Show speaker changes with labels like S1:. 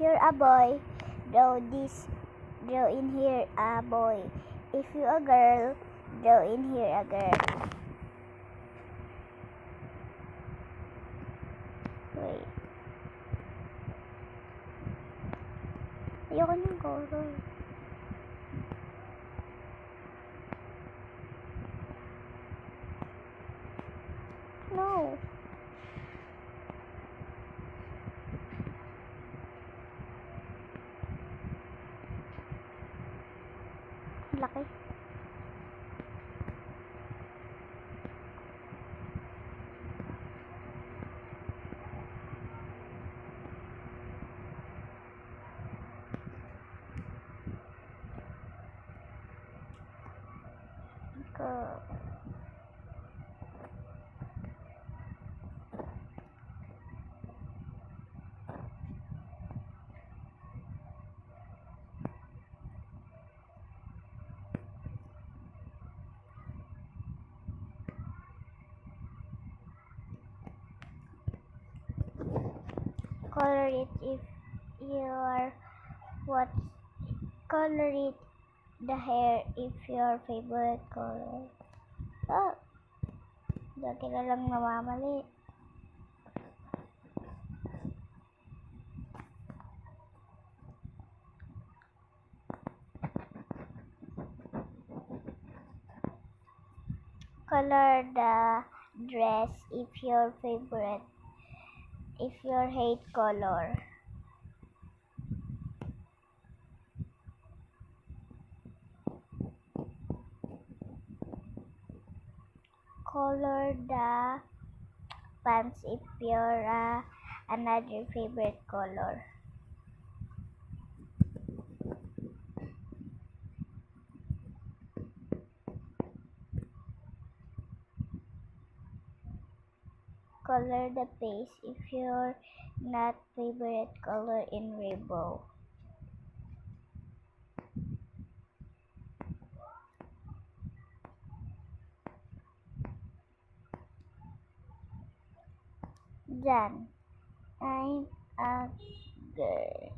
S1: you're a boy, draw in here a boy. If you're a girl, draw in here a girl. Wait. Ayoko ng color. No. Laki. Go. Color it if your what color it the hair if your favorite color. Oh, dati ka lang namamali. Color the dress if your hate color. Color the pants if your another favorite color. Color the face if your not favorite color in rainbow. Done. I'm a girl.